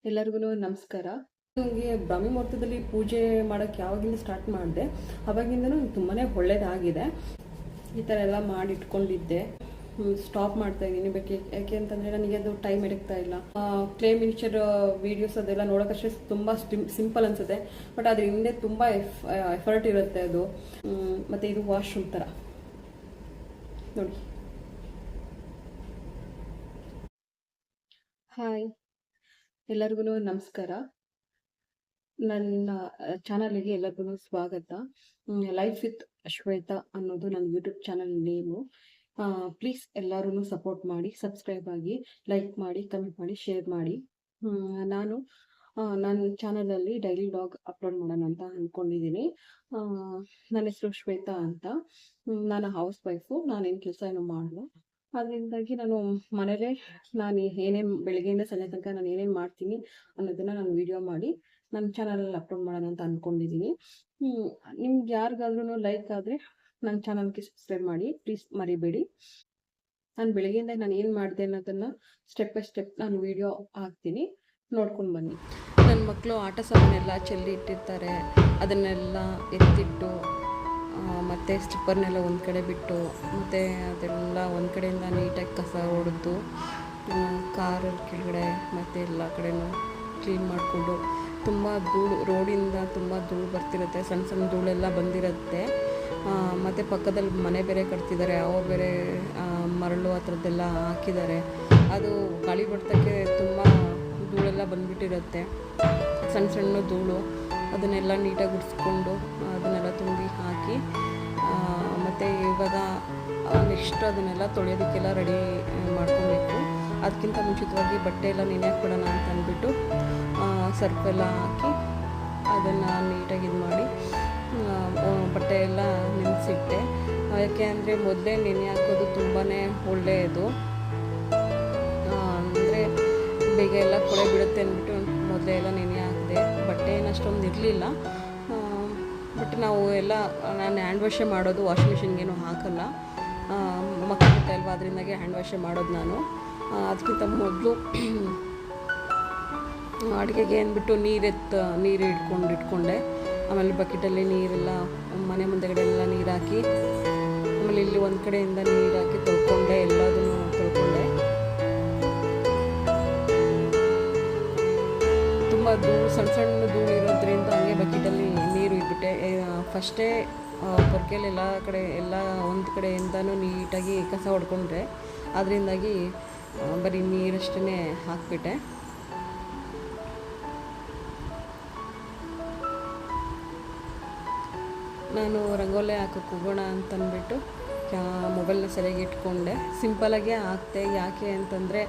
ಎಲ್ಲರಿಗೂ ನಮಸ್ಕಾರ. ನನಗೆ ಬ್ರಾಹ್ಮಿ ಮುಹೂರ್ತದಲ್ಲಿ ಪೂಜೆ ಮಾಡೋಕ್ಕೆ ಯಾವಾಗಿಂದ ಸ್ಟಾರ್ಟ್ ಮಾಡಿದೆ ಅವಾಗಿಂದನೂ ತುಂಬಾ ಒಳ್ಳೇದಾಗಿದೆ. ಈ ಥರ ಎಲ್ಲ ಮಾಡಿ ಇಟ್ಕೊಂಡಿದ್ದೆ, ಸ್ಟಾಪ್ ಮಾಡ್ತಾ ಇದ್ದೀನಿ. ಯಾಕೆ ಅಂತಂದರೆ ನನಗೆ ಅದು ಟೈಮ್ ಹಿಡಿಗ್ತಾ ಇಲ್ಲ. ಕ್ಲೇ ಮಿನಿಚರ್ ವೀಡಿಯೋಸ್ ಅದೆಲ್ಲ ನೋಡೋಕ್ಕಷ್ಟೇ ತುಂಬ ಸಿಂಪಲ್ ಅನಿಸುತ್ತೆ, ಬಟ್ ಅದ್ರ ಹಿಂದೆ ತುಂಬ ಎಫರ್ಟ್ ಇರುತ್ತೆ ಅದು. ಮತ್ತು ಇದು ವಾಶ್ರೂಮ್ ಥರ ನೋಡಿ. ಹಾಯ್, ಎಲ್ಲರಿಗೂ ನಮಸ್ಕಾರ. ನನ್ನ ಚಾನಲ್ಗೆ ಎಲ್ಲರಿಗೂ ಸ್ವಾಗತ. ಲೈಫ್ ವಿತ್ ಶ್ವೇತಾ ಅನ್ನೋದು ನನ್ನ ಯೂಟ್ಯೂಬ್ ಚಾನಲ್ ನೇಮು. ಪ್ಲೀಸ್ ಎಲ್ಲರೂ ಸಪೋರ್ಟ್ ಮಾಡಿ, ಸಬ್ಸ್ಕ್ರೈಬ್ ಆಗಿ, ಲೈಕ್ ಮಾಡಿ, ಕಮೆಂಟ್ ಮಾಡಿ, ಶೇರ್ ಮಾಡಿ. ನಾನು ನನ್ನ ಚಾನಲಲ್ಲಿ ಡೈಲಿ ವ್ಲಾಗ್ ಅಪ್ಲೋಡ್ ಮಾಡೋಣ ಅಂತ ಅಂದ್ಕೊಂಡಿದ್ದೀನಿ. ನನ್ನ ಹೆಸರು ಶ್ವೇತಾ ಅಂತ. ನಾನು ಹೌಸ್ ವೈಫು. ನಾನೇನು ಕೆಲಸ ಏನೂ ಮಾಡಲ್ಲ. ಅದರಿಂದಾಗಿ ನಾನು ಮನೇಲೇ ನಾನು ಏನೇನು ಬೆಳಗ್ಗೆಯಿಂದ ಸಂಜೆ ತನಕ ನಾನು ಏನೇನು ಮಾಡ್ತೀನಿ ಅನ್ನೋದನ್ನು ನಾನು ವಿಡಿಯೋ ಮಾಡಿ ನನ್ನ ಚಾನಲಲ್ಲಿ ಅಪ್ಲೋಡ್ ಮಾಡೋಣ ಅಂತ ಅಂದ್ಕೊಂಡಿದ್ದೀನಿ. ನಿಮ್ಗೆ ಯಾರಿಗಾದ್ರೂ ಲೈಕ್ ಆದರೆ ನನ್ನ ಚಾನಲ್ಗೆ ಸಬ್ಸ್ಕ್ರೈಬ್ ಮಾಡಿ, ಪ್ಲೀಸ್ ಮರಿಬೇಡಿ. ನಾನು ಬೆಳಗ್ಗೆಯಿಂದ ನಾನು ಏನು ಮಾಡಿದೆ ಅನ್ನೋದನ್ನು ಸ್ಟೆಪ್ ಬೈ ಸ್ಟೆಪ್ ನಾನು ವಿಡಿಯೋ ಹಾಕ್ತೀನಿ, ನೋಡ್ಕೊಂಡು ಬನ್ನಿ. ನನ್ನ ಮಕ್ಕಳು ಆಟ ಸಾಮಾನೆಲ್ಲ ಚೆಲ್ಲಿ ಇಟ್ಟಿರ್ತಾರೆ, ಅದನ್ನೆಲ್ಲ ಎತ್ತಿಟ್ಟು ಮತ್ತು ಸ್ಲಿಪ್ಪರ್ನೆಲ್ಲ ಒಂದು ಕಡೆ ಬಿಟ್ಟು, ಮತ್ತು ಅದೆಲ್ಲ ಒಂದು ಕಡೆಯಿಂದ ನೀಟಾಗಿ ಕಸ ಹೊಡೆದು ಕಾರ್ ಕೆಳಗಡೆ ಮತ್ತು ಎಲ್ಲ ಕಡೆನೂ ಕ್ಲೀನ್ ಮಾಡಿಕೊಂಡು, ತುಂಬ ಧೂಳು, ರೋಡಿಂದ ತುಂಬ ಧೂಳು ಬರ್ತಿರುತ್ತೆ, ಸಣ್ಣ ಸಣ್ಣ ಧೂಳೆಲ್ಲ ಬಂದಿರುತ್ತೆ. ಮತ್ತು ಪಕ್ಕದಲ್ಲಿ ಮನೆ ಬೇರೆ ಕಟ್ತಿದ್ದಾರೆ, ಅವು ಬೇರೆ ಮರಳು ಆ ಥರದ್ದೆಲ್ಲ ಹಾಕಿದ್ದಾರೆ. ಅದು ಗಾಳಿ ಬಡ್ತಕ್ಕೆ ತುಂಬ ಧೂಳೆಲ್ಲ ಬಂದುಬಿಟ್ಟಿರುತ್ತೆ, ಸಣ್ಣ ಸಣ್ಣ ಧೂಳು. ಅದನ್ನೆಲ್ಲ ನೀಟಾಗಿ ಗುಡಿಸ್ಕೊಂಡು ಅದನ್ನೆಲ್ಲ ತುಂಬಿ ಹಾಕಿ, ಮತ್ತು ಇವಾಗ ನೆಕ್ಸ್ಟ್ ಅದನ್ನೆಲ್ಲ ತೊಳೆಯೋದಕ್ಕೆಲ್ಲ ರೆಡಿ ಮಾಡ್ಕೊಬೇಕು. ಅದಕ್ಕಿಂತ ಮುಂಚಿತವಾಗಿ ಬಟ್ಟೆ ಎಲ್ಲ ನೆನೆ ಹಾಕ್ಬಿಡೋಣ ಅಂತ ಅಂದ್ಬಿಟ್ಟು ಸರ್ಫೆಲ್ಲ ಹಾಕಿ ಅದನ್ನು ನೀಟಾಗಿ ಇದು ಮಾಡಿ ಬಟ್ಟೆ ಎಲ್ಲ ನೆನೆಸಿಟ್ಟೆ. ಯಾಕೆ ಅಂದರೆ ಮೊದಲೇ ನೆನೆ ಹಾಕೋದು ತುಂಬಾ ಒಳ್ಳೆಯದು. ಅಂದರೆ ಬೇಗ ಎಲ್ಲ ಕೊಳೆ ಬಿಡುತ್ತೆ ಅಂದ್ಬಿಟ್ಟು ಮೊದಲೇ ಎಲ್ಲ ನೆನೆ ಹಾಕಿದೆ. ಬಟ್ಟೆ ಏನು ಅಷ್ಟೊಂದು ಇರಲಿಲ್ಲ, ಬಟ್ ನಾವು ಎಲ್ಲ ನಾನು ಹ್ಯಾಂಡ್ ವಾಶೇ ಮಾಡೋದು, ವಾಷಿಂಗ್ ಮಿಷಿನ್ಗೇನು ಹಾಕಲ್ಲ. ಮಕ್ಕಳಿರುತ್ತೆ ಅಲ್ವಾ, ಅದರಿಂದಾಗೆ ಹ್ಯಾಂಡ್ ವಾಶೇ ಮಾಡೋದು ನಾನು. ಅದಕ್ಕಿಂತ ಮೊದಲು ಅಡುಗೆಗೆ ಅಂದ್ಬಿಟ್ಟು ನೀರು ಇಟ್ಕೊಂಡೆ. ಆಮೇಲೆ ಬಕೆಟಲ್ಲಿ ನೀರೆಲ್ಲ ಮನೆ ಮುಂದೆಗಡೆ ಎಲ್ಲ ನೀರು ಹಾಕಿ, ಆಮೇಲೆ ಇಲ್ಲಿ ಒಂದು ಕಡೆಯಿಂದ ನೀರು ಹಾಕಿ ತೊಳ್ಕೊಂಡೆ, ಎಲ್ಲದನ್ನು ತೊಳ್ಕೊಂಡೆ. ತುಂಬ ಧೂಳು, ಸಣ್ಣ ಸಣ್ಣ ಧೂಳು ಇರೋದ್ರಿಂದ ಹಂಗೆ ಬಕೆಟಲ್ಲಿ ನೀರು ಇಟ್ಬಿಟ್ಟೆ. ಫಸ್ಟೇ ಪೊರ್ಕೆಯಲ್ಲಿ ಎಲ್ಲ ಕಡೆ ಎಲ್ಲ ಒಂದು ಕಡೆಯಿಂದನೂ ನೀಟಾಗಿ ಕಸ ಹೊಡ್ಕೊಂಡ್ರೆ, ಅದರಿಂದಾಗಿ ಬರೀ ನೀರಷ್ಟೇ ಹಾಕಿಬಿಟ್ಟೆ. ನಾನು ರಂಗೋಲಿ ಹಾಕೋಕ್ಕೆ ಹೋಗೋಣ ಅಂತಂದ್ಬಿಟ್ಟು ಮೊಬೈಲ್ನ ಸರಿಯಾಗಿ ಇಟ್ಕೊಂಡೆ. ಸಿಂಪಲಾಗೆ ಹಾಕ್ತೆ. ಯಾಕೆ ಅಂತಂದರೆ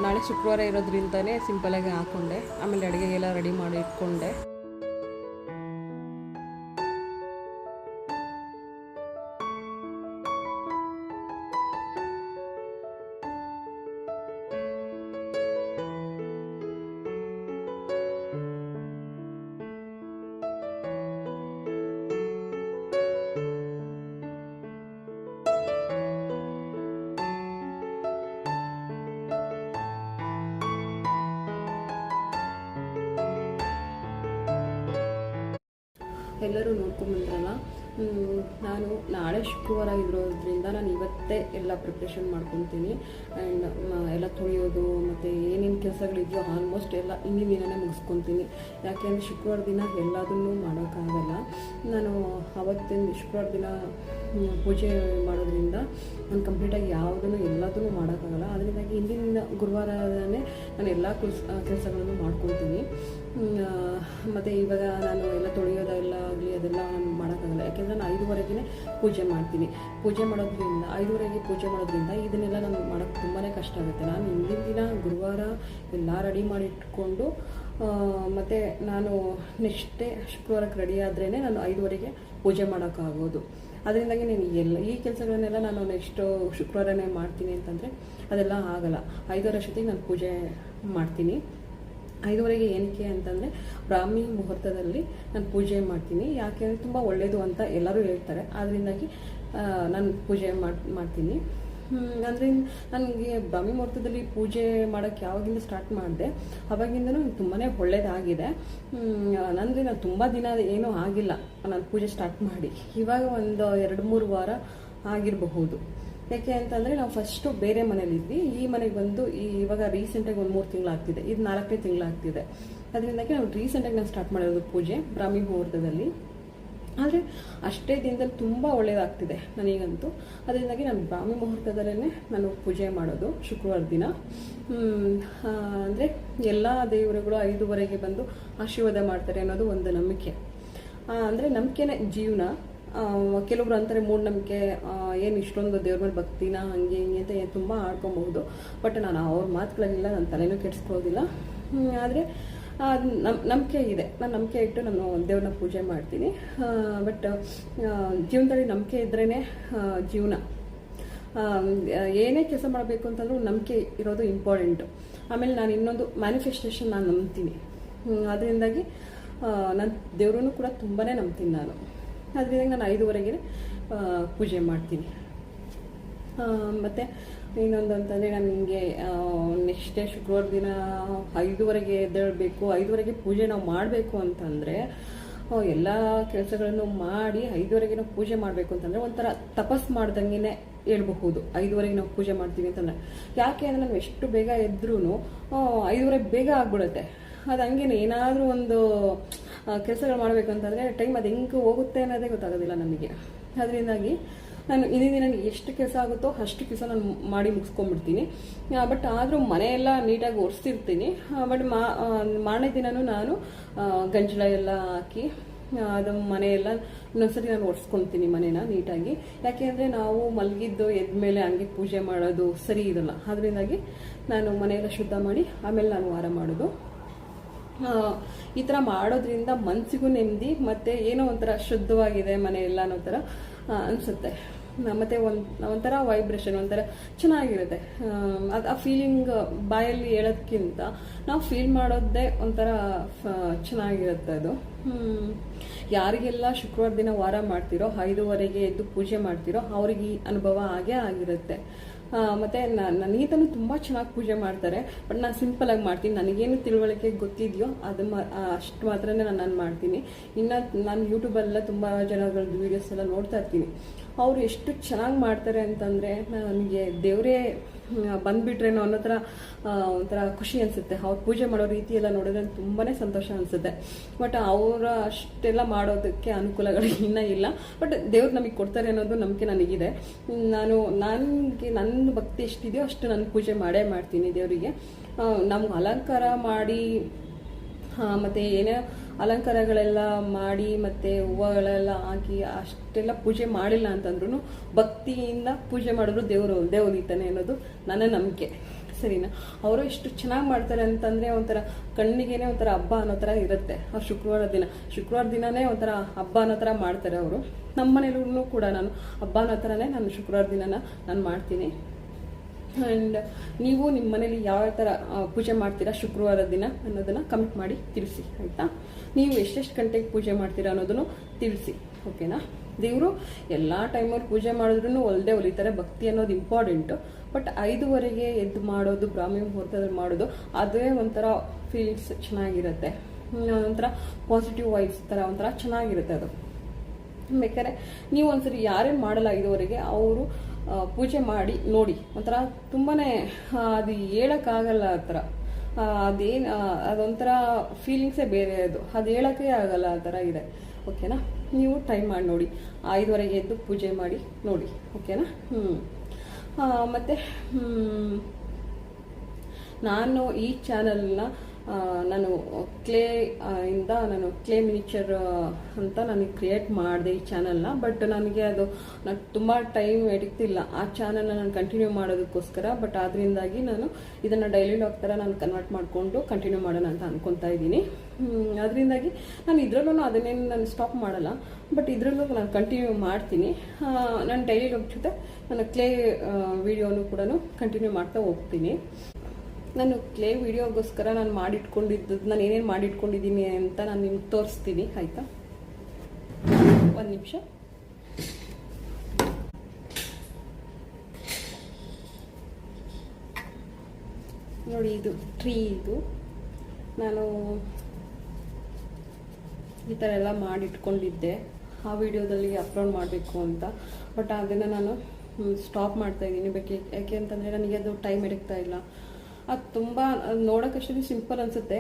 ನಾಳೆ ಶುಕ್ರವಾರ ಇರೋದ್ರಿಂದನೇ ಸಿಂಪಲಾಗಿ ಹಾಕ್ಕೊಂಡೆ. ಆಮೇಲೆ ಅಡುಗೆಗೆಲ್ಲ ರೆಡಿ ಮಾಡಿ ಇಟ್ಕೊಂಡೆ. ಎಲ್ಲರೂ ನೋಡ್ಕೊಂಬಂದ್ರಲ್ಲ, ನಾನು ನಾಳೆ ಶುಕ್ರವಾರ ಇರೋದ್ರಿಂದ ನಾನು ಇವತ್ತೇ ಎಲ್ಲ ಪ್ರಿಪ್ರೇಷನ್ ಮಾಡ್ಕೊತೀನಿ. ಆ್ಯಂಡ್ ಎಲ್ಲ ತೊಳೆಯೋದು ಮತ್ತು ಏನೇನು ಕೆಲಸಗಳಿದೆಯೋ ಆಲ್ಮೋಸ್ಟ್ ಎಲ್ಲ ಹಿಂದಿನ ದಿನವೇ ಮುಗಿಸ್ಕೊತೀನಿ. ಯಾಕೆಂದರೆ ಶುಕ್ರವಾರ ದಿನ ಎಲ್ಲದನ್ನೂ ಮಾಡೋಕ್ಕಾಗಲ್ಲ. ನಾನು ಅವತ್ತಿನ ಶುಕ್ರವಾರ ದಿನ ಪೂಜೆ ಮಾಡೋದ್ರಿಂದ ನಾನು ಕಂಪ್ಲೀಟಾಗಿ ಎಲ್ಲದನ್ನೂ ಮಾಡೋಕ್ಕಾಗಲ್ಲ. ಅದರಿಂದಾಗಿ ಹಿಂದಿನ ಗುರುವಾರನೇ ನಾನು ಎಲ್ಲ ಕೆಲಸಗಳನ್ನು ಮಾಡ್ಕೊತೀನಿ. ಮತ್ತು ಇವಾಗ ನಾನು ಎಲ್ಲ ತೊಳೆಯೋದೆಲ್ಲ ಆಗಲಿ ಅದೆಲ್ಲ ನಾನು ಮಾಡೋಕ್ಕಾಗಲ್ಲ. ಯಾಕೆಂದರೆ ನಾನು 5:30ಗೆ ಪೂಜೆ ಮಾಡ್ತೀನಿ. ಪೂಜೆ ಮಾಡೋದ್ರಿಂದ 5:30ಗೆ ಪೂಜೆ ಮಾಡೋದ್ರಿಂದ ಇದನ್ನೆಲ್ಲ ನಾನು ಮಾಡೋಕ್ಕೆ ತುಂಬಾ ಕಷ್ಟ ಆಗುತ್ತೆ. ನಾನು ಹಿಂದಿನ ದಿನ ಗುರುವಾರ ಎಲ್ಲ ರೆಡಿ ಮಾಡಿ ಇಟ್ಕೊಂಡು, ಮತ್ತು ನಾನು ನೆಕ್ಸ್ಟ್ ಡೇ ಶುಕ್ರವಾರಕ್ಕೆ ರೆಡಿ ಆದ್ರೇ ನಾನು 5:30ಗೆ ಪೂಜೆ ಮಾಡೋಕ್ಕಾಗೋದು. ಅದರಿಂದಾಗಿ ನಾನು ಈ ಕೆಲಸಗಳನ್ನೆಲ್ಲ ನಾನು ನೆಕ್ಸ್ಟು ಶುಕ್ರವಾರನೇ ಮಾಡ್ತೀನಿ ಅಂತಂದರೆ ಅದೆಲ್ಲ ಆಗಲ್ಲ. 5:30 ಅಷ್ಟೊತ್ತಿಗೆ ನಾನು ಪೂಜೆ ಮಾಡ್ತೀನಿ. 5:30ಗೆ ಏನಕ್ಕೆ ಅಂತಂದರೆ ಬ್ರಾಹ್ಮಿ ಮುಹೂರ್ತದಲ್ಲಿ ನಾನು ಪೂಜೆ ಮಾಡ್ತೀನಿ. ಯಾಕೆ ತುಂಬ ಒಳ್ಳೆಯದು ಅಂತ ಎಲ್ಲರೂ ಹೇಳ್ತಾರೆ. ಅದರಿಂದಾಗಿ ನಾನು ಪೂಜೆ ಮಾಡ್ತೀನಿ. ಅಂದರೆ ನನಗೆ ಬ್ರಾಹ್ಮಿ ಮುಹೂರ್ತದಲ್ಲಿ ಪೂಜೆ ಮಾಡೋಕ್ಕೆ ಯಾವಾಗಿಂದ ಸ್ಟಾರ್ಟ್ ಮಾಡಿದೆ ಅವಾಗಿಂದನೂ ತುಂಬಾ ಒಳ್ಳೆಯದಾಗಿದೆ. ಅಂದರೆ ನಾನು ತುಂಬ ದಿನ ಏನೂ ಆಗಿಲ್ಲ ನಾನು ಪೂಜೆ ಸ್ಟಾರ್ಟ್ ಮಾಡಿ, ಇವಾಗ ಒಂದು 2-3 ವಾರ ಆಗಿರಬಹುದು. ಯಾಕೆ ಅಂತಂದರೆ ನಾವು ಫಸ್ಟು ಬೇರೆ ಮನೇಲಿದ್ವಿ, ಈ ಮನೆಗೆ ಬಂದು ಇವಾಗ ರೀಸೆಂಟಾಗಿ ಒಂದು 3 ತಿಂಗಳಾಗ್ತಿದೆ, ಇದು 4ನೇ ತಿಂಗಳಾಗ್ತಿದೆ. ಅದರಿಂದಾಗಿ ನಾವು ರೀಸೆಂಟಾಗಿ ನಾನು ಸ್ಟಾರ್ಟ್ ಮಾಡಿರೋದು ಪೂಜೆ ಬ್ರಾಹ್ಮಿ ಮುಹೂರ್ತದಲ್ಲಿ. ಆದರೆ ಅಷ್ಟೇ ದಿನದಲ್ಲಿ ತುಂಬ ಒಳ್ಳೆಯದಾಗ್ತಿದೆ ನನಗಂತೂ. ಅದರಿಂದಾಗಿ ನಾನು ಬ್ರಾಹ್ಮಿ ಮುಹೂರ್ತದಲ್ಲೇ ನಾನು ಪೂಜೆ ಮಾಡೋದು ಶುಕ್ರವಾರ ದಿನ. ಅಂದರೆ ಎಲ್ಲ ದೇವರುಗಳು 5:30ಗೆ ಬಂದು ಆಶೀರ್ವಾದ ಮಾಡ್ತಾರೆ ಅನ್ನೋದು ಒಂದು ನಂಬಿಕೆ. ಅಂದರೆ ನಂಬಿಕೆನೇ ಜೀವನ. ಕೆಲವೊಬ್ರು ಅಂತಾರೆ ಮೂಢನಂಬಿಕೆ, ಏನು ಇಷ್ಟೊಂದು ದೇವ್ರ ಮೇಲೆ ಭಕ್ತಿನ ಹಂಗೆ ಹಿಂಗೆ ಅಂತ ತುಂಬ ಆಡ್ಕೊಬಹುದು. ಬಟ್ ನಾನು ಅವ್ರ ಮಾತುಗಳಿಗೆಲ್ಲ ನನ್ನ ತಲೆನೂ ಕೆಡಿಸ್ಕೊಳ್ಳೋದಿಲ್ಲ. ಆದರೆ ನಂಬಿಕೆ ಇದೆ, ನಾನು ನಂಬಿಕೆ ಇಟ್ಟು ನಾನು ದೇವ್ರನ್ನ ಪೂಜೆ ಮಾಡ್ತೀನಿ. ಬಟ್ ಜೀವನದಲ್ಲಿ ನಂಬಿಕೆ ಇದ್ರೇ ಜೀವನ. ಏನೇ ಕೆಲಸ ಮಾಡಬೇಕು ಅಂತಂದ್ರೂ ನಂಬಿಕೆ ಇರೋದು ಇಂಪಾರ್ಟೆಂಟು. ಆಮೇಲೆ ನಾನು ಇನ್ನೊಂದು ಮ್ಯಾನಿಫೆಸ್ಟೇಷನ್ ನಾನು ನಂಬ್ತೀನಿ. ಅದರಿಂದಾಗಿ ನಾನು ದೇವ್ರನ್ನೂ ಕೂಡ ತುಂಬಾ ನಂಬ್ತೀನಿ ನಾನು. ಅದರಿಂದ ನಾನು 5:30ಗೆ ಪೂಜೆ ಮಾಡ್ತೀನಿ. ಮತ್ತು ಇನ್ನೊಂದು ಅಂತಂದರೆ ನನಗೆ ನೆಕ್ಸ್ಟ್ ಡೇ ಶುಕ್ರವಾರ ದಿನ 5:30ಗೆ ಎದ್ದೇಳಬೇಕು, 5:30ಗೆ ಪೂಜೆ ನಾವು ಮಾಡಬೇಕು ಅಂತಂದರೆ ಎಲ್ಲ ಕೆಲಸಗಳನ್ನು ಮಾಡಿ 5:30ಗೆ ನಾವು ಪೂಜೆ ಮಾಡಬೇಕು ಅಂತಂದರೆ ಒಂಥರ ತಪಸ್ ಮಾಡ್ದಂಗೆ ಹೇಳ್ಬಹುದು. 5:30ಗೆ ನಾವು ಪೂಜೆ ಮಾಡ್ತೀವಿ ಅಂತಂದರೆ ಯಾಕೆ ಅಂದರೆ ನಾವು ಎಷ್ಟು ಬೇಗ ಎದ್ರೂ 5:30 ಬೇಗ ಆಗ್ಬಿಡುತ್ತೆ. ಅದು ಹಂಗೇನೆ ಏನಾದರೂ ಒಂದು ಕೆಲಸಗಳು ಮಾಡಬೇಕಂತಂದರೆ ಟೈಮ್ ಅದು ಹೆಂಗೆ ಹೋಗುತ್ತೆ ಅನ್ನೋದೇ ಗೊತ್ತಾಗೋದಿಲ್ಲ ನಮಗೆ. ಅದರಿಂದಾಗಿ ನಾನು ಇನ್ನಿನ ದಿನ ಎಷ್ಟು ಕೆಲಸ ಆಗುತ್ತೋ ಅಷ್ಟು ಕೆಲಸ ನಾನು ಮಾಡಿ ಮುಗಿಸ್ಕೊಂಡ್ಬಿಡ್ತೀನಿ. ಬಟ್ ಆದರೂ ಮನೆಯೆಲ್ಲ ನೀಟಾಗಿ ಒರೆಸ್ತಿರ್ತೀನಿ. ಬಟ್ ಮಾರನೇ ದಿನವೂ ನಾನು ಗಂಜಲ ಎಲ್ಲ ಹಾಕಿ ಅದು ಮನೆಯೆಲ್ಲ ಇನ್ನೊಂದ್ಸರಿ ನಾನು ಒರೆಸ್ಕೊತೀನಿ ಮನೇನ ನೀಟಾಗಿ. ಯಾಕೆ ಅಂದರೆ ನಾವು ಮಲಗಿದ್ದು ಎದ್ಮೇಲೆ ಹಂಗೆ ಪೂಜೆ ಮಾಡೋದು ಸರಿ ಇರಲ್ಲ. ಅದರಿಂದಾಗಿ ನಾನು ಮನೆಯೆಲ್ಲ ಶುದ್ಧ ಮಾಡಿ ಆಮೇಲೆ ನಾನು ವಾರ ಮಾಡೋದು. ಈ ಥರ ಮಾಡೋದ್ರಿಂದ ಮನಸ್ಸಿಗೂ ನೆಮ್ಮದಿ, ಮತ್ತು ಏನೋ ಒಂಥರ ಶುದ್ಧವಾಗಿದೆ ಮನೆಯೆಲ್ಲ ಅನ್ನೋ ಥರ ಅನಿಸುತ್ತೆ. ಮತ್ತು ಒಂಥರ ವೈಬ್ರೇಷನ್ ಒಂಥರ ಚೆನ್ನಾಗಿರುತ್ತೆ. ಅದು ಆ ಫೀಲಿಂಗ್ ಬಾಯಲ್ಲಿ ಹೇಳೋದಕ್ಕಿಂತ ನಾವು ಫೀಲ್ ಮಾಡೋದೇ ಒಂಥರ ಚೆನ್ನಾಗಿರುತ್ತೆ ಅದು. ಯಾರಿಗೆಲ್ಲ ಶುಕ್ರವಾರ ದಿನ ವಾರ ಮಾಡ್ತಿರೋ 5:30ಗೆ ಎದ್ದು ಪೂಜೆ ಮಾಡ್ತಿರೋ ಅವ್ರಿಗೆ ಈ ಅನುಭವ ಆಗೇ ಆಗಿರುತ್ತೆ. ಮತ್ತು ನನಗೀತನೂ ತುಂಬ ಚೆನ್ನಾಗಿ ಪೂಜೆ ಮಾಡ್ತಾರೆ. ಬಟ್ ನಾನು ಸಿಂಪಲಾಗಿ ಮಾಡ್ತೀನಿ, ನನಗೇನು ತಿಳುವಳಿಕೆ ಗೊತ್ತಿದೆಯೋ ಅದು ಅಷ್ಟು ಮಾತ್ರನೇ ನಾನು ಮಾಡ್ತೀನಿ. ಇನ್ನು ನಾನು ಯೂಟ್ಯೂಬಲ್ಲೆಲ್ಲ ತುಂಬ ಜನಗಳದ್ದು ವೀಡಿಯೋಸ್ ಎಲ್ಲ ನೋಡ್ತಾ ಇರ್ತೀನಿ. ಅವರು ಎಷ್ಟು ಚೆನ್ನಾಗಿ ಮಾಡ್ತಾರೆ ಅಂತಂದರೆ ನನಗೆ ದೇವರೇ ಬಂದುಬಿಟ್ರೇನೋ ಅನ್ನೋ ಥರ ಒಂಥರ ಖುಷಿ ಅನಿಸುತ್ತೆ. ಅವ್ರು ಪೂಜೆ ಮಾಡೋ ರೀತಿ ಎಲ್ಲ ನೋಡಿದ್ರೆ ತುಂಬಾ ಸಂತೋಷ ಅನಿಸುತ್ತೆ. ಬಟ್ ಅವರ ಅಷ್ಟೆಲ್ಲ ಮಾಡೋದಕ್ಕೆ ಅನುಕೂಲಗಳು ಇನ್ನೂ ಇಲ್ಲ. ಬಟ್ ದೇವ್ರು ನಮಗೆ ಕೊಡ್ತಾರೆ ಅನ್ನೋದು ನಂಬಿಕೆ ನನಗಿದೆ. ನನಗೆ ನನ್ನ ಭಕ್ತಿ ಎಷ್ಟಿದೆಯೋ ಅಷ್ಟು ನಾನು ಪೂಜೆ ಮಾಡೇ ಮಾಡ್ತೀನಿ ದೇವರಿಗೆ. ನಮ್ಗೆ ಅಲಂಕಾರ ಮಾಡಿ ಮತ್ತು ಏನೇ ಅಲಂಕಾರಗಳೆಲ್ಲ ಮಾಡಿ ಮತ್ತು ಹೂವುಗಳೆಲ್ಲ ಹಾಕಿ ಅಷ್ಟೆಲ್ಲ ಪೂಜೆ ಮಾಡಿಲ್ಲ ಅಂತಂದ್ರೂ ಭಕ್ತಿಯಿಂದ ಪೂಜೆ ಮಾಡಿದ್ರು ದೇವರು ಒಲಿತಾನೆ ಅನ್ನೋದು ನನ್ನ ನಂಬಿಕೆ. ಸರಿನಾ? ಅವರು ಎಷ್ಟು ಚೆನ್ನಾಗಿ ಮಾಡ್ತಾರೆ ಅಂತಂದರೆ ಒಂಥರ ಕಣ್ಣಿಗೇನೆ ಒಂಥರ ಹಬ್ಬ ಅನ್ನೋ ಥರ ಇರುತ್ತೆ. ಅವ್ರು ಶುಕ್ರವಾರ ದಿನನೇ ಒಂಥರ ಹಬ್ಬ ಅನ್ನೋ ಥರ ಮಾಡ್ತಾರೆ ಅವರು. ನಮ್ಮ ಮನೇಲೂ ಕೂಡ ನಾನು ಹಬ್ಬ ಅನ್ನೋ ಥರನೇ ನಾನು ಶುಕ್ರವಾರ ದಿನನ ನಾನು ಮಾಡ್ತೀನಿ. ಆ್ಯಂಡ್ ನೀವು ನಿಮ್ಮ ಮನೇಲಿ ಯಾವ ಥರ ಪೂಜೆ ಮಾಡ್ತೀರಾ ಶುಕ್ರವಾರ ದಿನ ಅನ್ನೋದನ್ನು ಕಮೆಂಟ್ ಮಾಡಿ ತಿಳಿಸಿ, ಆಯಿತಾ? ನೀವು ಎಷ್ಟೆಷ್ಟು ಗಂಟೆಗೆ ಪೂಜೆ ಮಾಡ್ತೀರಾ ಅನ್ನೋದನ್ನು ತಿಳಿಸಿ, ಓಕೆನಾ? ದೇವರು ಎಲ್ಲ ಟೈಮಲ್ಲಿ ಪೂಜೆ ಮಾಡಿದ್ರೂ ಒಲಿತಾರೆ. ಭಕ್ತಿ ಅನ್ನೋದು ಇಂಪಾರ್ಟೆಂಟು. ಬಟ್ 5:30ಗೆ ಎದ್ದು ಮಾಡೋದು, ಬ್ರಾಹ್ಮಿ ಮುಹೂರ್ತದಲ್ಲಿ ಮಾಡೋದು, ಅದೇ ಒಂಥರ ಫೀಲಿಂಗ್ಸ್ ಚೆನ್ನಾಗಿರುತ್ತೆ. ಒಂಥರ ಪಾಸಿಟಿವ್ ವೈಬ್ಸ್ ಥರ ಒಂಥರ ಚೆನ್ನಾಗಿರುತ್ತೆ ಅದು. ಬೇಕಾದ್ರೆ ನೀವು ಒಂದ್ಸರಿ ಯಾರೇನು ಮಾಡಲ್ಲ 5:30ಗೆ ಅವರು ಪೂಜೆ ಮಾಡಿ ನೋಡಿ. ಒಂಥರ ತುಂಬಾ ಅದು ಹೇಳೋಕ್ಕಾಗಲ್ಲ. ಆ ಥರ ಅದೊಂಥರ ಫೀಲಿಂಗ್ಸೇ ಬೇರೆ. ಅದು ಹೇಳೋಕ್ಕೆ ಆಗಲ್ಲ, ಆ ಥರ ಇದೆ, ಓಕೆನಾ? ನೀವು ಟ್ರೈ ಮಾಡಿ ನೋಡಿ. 5:30ಗೆ ಎದ್ದು ಪೂಜೆ ಮಾಡಿ ನೋಡಿ, ಓಕೆನಾ? ಮತ್ತು ನಾನು ಈ ಚಾನಲ್ನ ನಾನು ಕ್ಲೇ ಮಿನಿಚರ್ ಅಂತ ನನಗೆ ಕ್ರಿಯೇಟ್ ಮಾಡಿದೆ ಈ ಚಾನಲ್ನ. ಬಟ್ ನನಗೆ ಅದು ತುಂಬ ಟೈಮ್ ಹಿಡಿತಿಲ್ಲ ಆ ಚಾನಲ್ನ ನಾನು ಕಂಟಿನ್ಯೂ ಮಾಡೋದಕ್ಕೋಸ್ಕರ. ಬಟ್ ಅದರಿಂದಾಗಿ ನಾನು ಇದನ್ನು ಡೈಲಿ ವ್ಲಾಗ್ ಥರ ನಾನು ಕನ್ವರ್ಟ್ ಮಾಡಿಕೊಂಡು ಕಂಟಿನ್ಯೂ ಮಾಡೋಣ ಅಂತ ಅಂದ್ಕೊತಾ ಇದ್ದೀನಿ. ಅದರಿಂದಾಗಿ ನಾನು ಇದರಲ್ಲೂ ಅದನ್ನೇನು ನಾನು ಸ್ಟಾಪ್ ಮಾಡಲ್ಲ. ಬಟ್ ಇದರಲ್ಲೂ ನಾನು ಕಂಟಿನ್ಯೂ ಮಾಡ್ತೀನಿ. ನಾನು ಡೈಲಿ ವ್ಲಾಗ್ ಜೊತೆ ನಾನು ಕ್ಲೇ ವಿಡಿಯೋನು ಕೂಡ ಕಂಟಿನ್ಯೂ ಮಾಡ್ತಾ ಹೋಗ್ತೀನಿ. ನಾನು ಕ್ಲೇ ವಿಡಿಯೋಗೋಸ್ಕರ ನಾನು ನಾನು ಏನೇನು ಮಾಡಿಟ್ಕೊಂಡಿದ್ದೀನಿ ಅಂತ ನಾನು ನಿಮ್ಗೆ ತೋರಿಸ್ತೀನಿ, ಆಯಿತಾ? ಒಂದು ನಿಮಿಷ. ನೋಡಿ ಇದು ಟ್ರೀ. ಇದು ನಾನು ಈ ಥರ ಎಲ್ಲ ಮಾಡಿಟ್ಕೊಂಡಿದ್ದೆ ಆ ವಿಡಿಯೋದಲ್ಲಿ ಅಪ್ಲೋಡ್ ಮಾಡಬೇಕು ಅಂತ. ಬಟ್ ಅದನ್ನು ನಾನು ಸ್ಟಾಪ್ ಮಾಡ್ತಾಯಿದ್ದೀನಿ. ಯಾಕೆ ಅಂತಂದರೆ ನನಗೆ ಅದು ಟೈಮ್ ಹಿಡಿಗ್ತಾ ಇಲ್ಲ. ಅದು ತುಂಬ ನೋಡೋಕ್ಕಷ್ಟೇ ಸಿಂಪಲ್ ಅನಿಸುತ್ತೆ.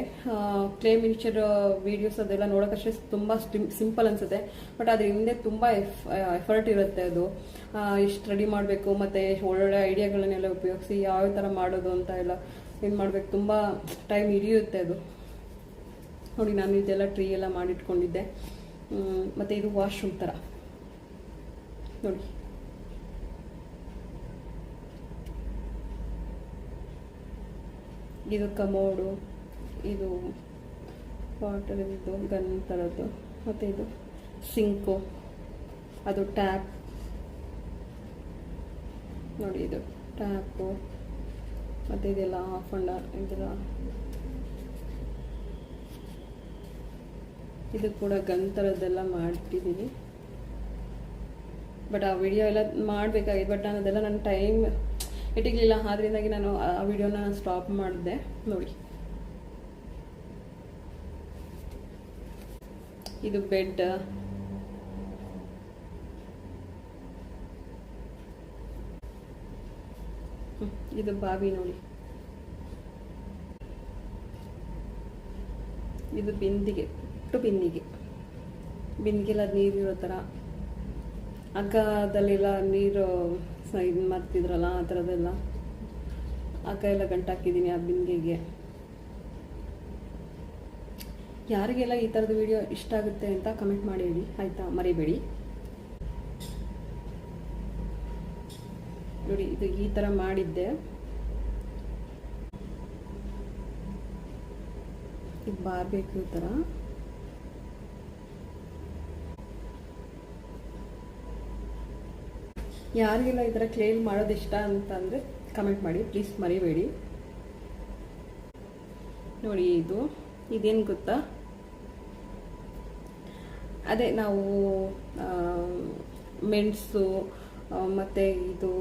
ಕ್ಲೇ ಮಿನಿಚರ್ ವೀಡಿಯೋಸ್ ಅದೆಲ್ಲ ನೋಡೋಕ್ಕಷ್ಟೇ ತುಂಬ ಸಿಂಪಲ್ ಅನಿಸುತ್ತೆ. ಬಟ್ ಅದ್ರ ಹಿಂದೆ ತುಂಬ ಎಫರ್ಟ್ ಇರುತ್ತೆ. ಅದು ಎಷ್ಟು ರೆಡಿ ಮಾಡಬೇಕು ಮತ್ತು ಒಳ್ಳೊಳ್ಳೆ ಐಡಿಯಾಗಳನ್ನೆಲ್ಲ ಉಪಯೋಗಿಸಿ ಯಾವ ಥರ ಮಾಡೋದು ಅಂತ ಎಲ್ಲ ಏನು ಮಾಡಬೇಕು, ತುಂಬ ಟೈಮ್ ಹಿಡಿಯುತ್ತೆ ಅದು. ನೋಡಿ ನಾನು ಇದೆಲ್ಲ ಟ್ರೀ ಎಲ್ಲ ಮಾಡಿಟ್ಕೊಂಡಿದ್ದೆ. ಮತ್ತು ಇದು ವಾಶ್ರೂಮ್ ಥರ ನೋಡಿ. ಇದು ಕಮೋಡು, ಇದು ವಾಟರ್ ಇದು ಗನ್ ಥರದ್ದು. ಮತ್ತು ಇದು ಸಿಂಕು, ಅದು ಟ್ಯಾಪ್ ನೋಡಿ. ಇದು ಟ್ಯಾಪು ಮತ್ತು ಇದೆಲ್ಲ ಆಫ್ ಅಂಡ್ ಇದೆಲ್ಲ. ಇದು ಕೂಡ ಗನ್ ಥರದ್ದೆಲ್ಲ ಮಾಡಿಟ್ಟಿದ್ದೀನಿ. ಬಟ್ ಆ ವಿಡಿಯೋ ಎಲ್ಲ ಮಾಡಬೇಕಾಗಿತ್ತು. ಬಟ್ ನಾನು ಅದೆಲ್ಲ ನನ್ನ ಟೈಮ್ ಇಟ್ಟಿರಲಿಲ್ಲ. ಆದ್ರಿಂದಾಗಿ ನಾನು ಆ ವಿಡಿಯೋನ ಸ್ಟಾಪ್ ಮಾಡಿದೆ. ನೋಡಿ ಇದು ಬೆಡ್, ಇದು ಬಾವಿ ನೋಡಿ. ಇದು ಬಿಂದಿಗೆ, ಬಿಂದಿಗೆಲ್ಲ ನೀರು ಇರೋ ಥರ. ಹಗ್ಗದಲ್ಲೆಲ್ಲ ನೀರು ಇದು ಮಾಡ್ತಿದ್ರಲ್ಲ ಆ ಥರದ್ದೆಲ್ಲ ಹಗ್ಗ ಎಲ್ಲ ಗಂಟಾಕಿದ್ದೀನಿ ಆ ಬಿಂದಿಗೆಗೆ. ಯಾರಿಗೆಲ್ಲ ಈ ಥರದ ವಿಡಿಯೋ ಇಷ್ಟ ಆಗುತ್ತೆ ಅಂತ ಕಮೆಂಟ್ ಮಾಡಿ ಹೇಳಿ ಆಯಿತಾ, ಮರಿಬೇಡಿ. ನೋಡಿ ಇದು ಈ ಥರ ಮಾಡಿದ್ದೆ. ಇದು ಬಾರ್ಬೇಕು ಈ ಥರ. ಯಾರಿಗೆಲ್ಲ ಈ ಥರ ಕ್ಲೇಲ್ ಮಾಡೋದು ಇಷ್ಟ ಅಂತಂದರೆ ಕಮೆಂಟ್ ಮಾಡಿ ಪ್ಲೀಸ್, ಮರಿಬೇಡಿ. ನೋಡಿ ಇದೇನು ಗೊತ್ತಾ, ಅದೇ ನಾವು ಮೆಣಸು ಮತ್ತು ಇದು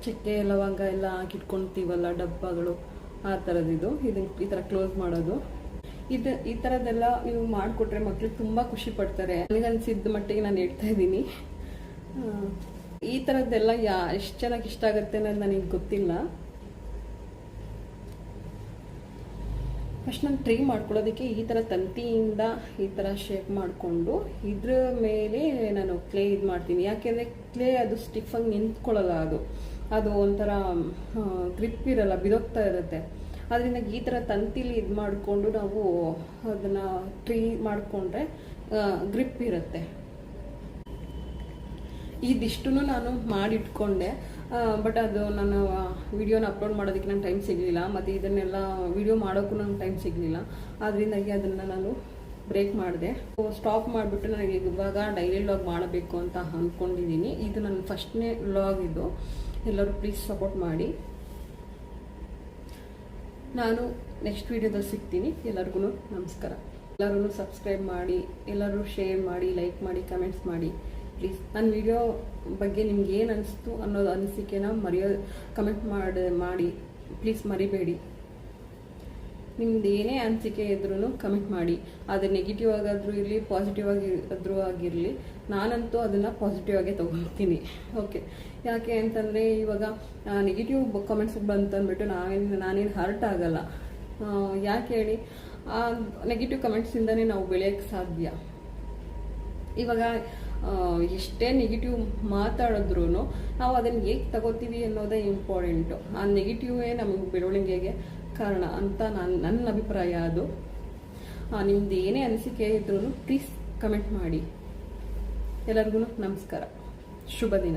ಚಕ್ಕೆ ಲವಂಗ ಎಲ್ಲ ಹಾಕಿಟ್ಕೊಳ್ತೀವಲ್ಲ ಡಬ್ಬಗಳು, ಆ ಥರದ್ದು. ಈ ಥರ ಕ್ಲೋಸ್ ಮಾಡೋದು. ಈ ಥರದ್ದೆಲ್ಲ ನೀವು ಮಾಡಿಕೊಟ್ರೆ ಮಕ್ಳಿಗೆ ತುಂಬ ಖುಷಿ ಪಡ್ತಾರೆ. ನನಗನ್ಸಿದ್ದ ಮಟ್ಟಿಗೆ ನಾನು ಹೇಳ್ತಾ ಇದ್ದೀನಿ. ಈ ಥರದ್ದೆಲ್ಲ ಎಷ್ಟು ಚೆನ್ನಾಗಿ ಇಷ್ಟ ಆಗುತ್ತೆ ಅನ್ನೋದು ನನಗೆ ಗೊತ್ತಿಲ್ಲ. ಫಸ್ಟ್ ನಾನು ಟ್ರೈ ಮಾಡ್ಕೊಳ್ಳೋದಕ್ಕೆ ಈ ಥರ ತಂತಿಯಿಂದ ಈ ಥರ ಶೇಪ್ ಮಾಡಿಕೊಂಡು ಇದ್ರ ಮೇಲೆ ನಾನು ಕ್ಲೇ ಇದು ಮಾಡ್ತೀನಿ. ಯಾಕೆಂದರೆ ಕ್ಲೇ ಅದು ಸ್ಟಿಫಾಗಿ ನಿಂತ್ಕೊಳ್ಳಲ್ಲ. ಅದು ಒಂಥರ ಗ್ರಿಪ್ ಇರಲ್ಲ, ಬಿದೋಗ್ತಾ ಇರುತ್ತೆ. ಅದರಿಂದ ಈ ಥರ ತಂತಿಲಿ ಇದು ಮಾಡಿಕೊಂಡು ನಾವು ಅದನ್ನು ಟ್ರೈ ಮಾಡಿಕೊಂಡ್ರೆ ಗ್ರಿಪ್ ಇರುತ್ತೆ. ಇದಿಷ್ಟು ನಾನು ಮಾಡಿಟ್ಕೊಂಡೆ. ಬಟ್ ಅದು ನಾನು ವಿಡಿಯೋನ ಅಪ್ಲೋಡ್ ಮಾಡೋದಕ್ಕೆ ನಂಗೆ ಟೈಮ್ ಸಿಗಲಿಲ್ಲ. ಮತ್ತು ಇದನ್ನೆಲ್ಲ ವಿಡಿಯೋ ಮಾಡೋಕ್ಕೂ ನಂಗೆ ಟೈಮ್ ಸಿಗಲಿಲ್ಲ. ಅದರಿಂದಾಗಿ ಅದನ್ನು ನಾನು ಬ್ರೇಕ್ ಮಾಡಿದೆ. ಸ್ಟಾಪ್ ಮಾಡಿಬಿಟ್ಟು ನನಗೆ ಇವಾಗ ಡೈಲಿ ವ್ಲಾಗ್ ಮಾಡಬೇಕು ಅಂತ ಅಂದ್ಕೊಂಡಿದ್ದೀನಿ. ಇದು ನನ್ನ ಫಸ್ಟ್ನೇ ವ್ಲಾಗ್. ಇದು ಎಲ್ಲರೂ ಪ್ಲೀಸ್ ಸಪೋರ್ಟ್ ಮಾಡಿ. ನಾನು ನೆಕ್ಸ್ಟ್ ವಿಡಿಯೋದಲ್ಲಿ ಸಿಗ್ತೀನಿ. ಎಲ್ಲರಿಗೂ ನಮಸ್ಕಾರ. ಎಲ್ಲರೂ ಸಬ್ಸ್ಕ್ರೈಬ್ ಮಾಡಿ, ಎಲ್ಲರೂ ಶೇರ್ ಮಾಡಿ, ಲೈಕ್ ಮಾಡಿ, ಕಮೆಂಟ್ಸ್ ಮಾಡಿ ಪ್ಲೀಸ್. ನನ್ನ ವಿಡಿಯೋ ಬಗ್ಗೆ ನಿಮ್ಗೆ ಏನು ಅನಿಸ್ತು ಅನ್ನೋದು ಅನಿಸಿಕೆನ ಕಮೆಂಟ್ ಮಾಡಿ ಪ್ಲೀಸ್, ಮರಿಬೇಡಿ. ನಿಮ್ದು ಏನೇ ಅನಿಸಿಕೆ ಇದ್ರೂ ಕಮೆಂಟ್ ಮಾಡಿ. ಅದು ನೆಗೆಟಿವ್ ಆಗಾದರೂ ಇರಲಿ, ಪಾಸಿಟಿವ್ ಆಗಿರಲಿ, ನಾನಂತೂ ಅದನ್ನು ಪಾಸಿಟಿವ್ ಆಗೇ ತೊಗೊಳ್ತೀನಿ. ಓಕೆ, ಯಾಕೆ ಅಂತಂದರೆ ಇವಾಗ ನೆಗೆಟಿವ್ ಕಮೆಂಟ್ಸ್ ಬಂತಂದ್ಬಿಟ್ಟು ನಾನೇನು ಹರ್ಟ್ ಆಗಲ್ಲ. ಯಾಕೆ ಹೇಳಿ, ಆ ನೆಗೆಟಿವ್ ಕಮೆಂಟ್ಸಿಂದನೇ ನಾವು ಬೆಳೆಯೋಕ್ಕೆ ಸಾಧ್ಯ. ಇವಾಗ ಎಷ್ಟೇ ನೆಗೆಟಿವ್ ಮಾತಾಡಿದ್ರೂ ನಾವು ಅದನ್ನು ಹೇಗೆ ತಗೋತೀವಿ ಅನ್ನೋದೇ ಇಂಪಾರ್ಟೆಂಟು. ಆ ನೆಗೆಟಿವೇ ನಮಗೆ ಬೆಳವಣಿಗೆಗೆ ಕಾರಣ ಅಂತ ನನ್ನ ಅಭಿಪ್ರಾಯ. ಅದು ನಿಮ್ದು ಏನೇ ಅನಿಸಿಕೆ ಇದ್ರೂ ಪ್ಲೀಸ್ ಕಮೆಂಟ್ ಮಾಡಿ. ಎಲ್ಲರಿಗೂ ನಮಸ್ಕಾರ. ಶುಭ ದಿನ.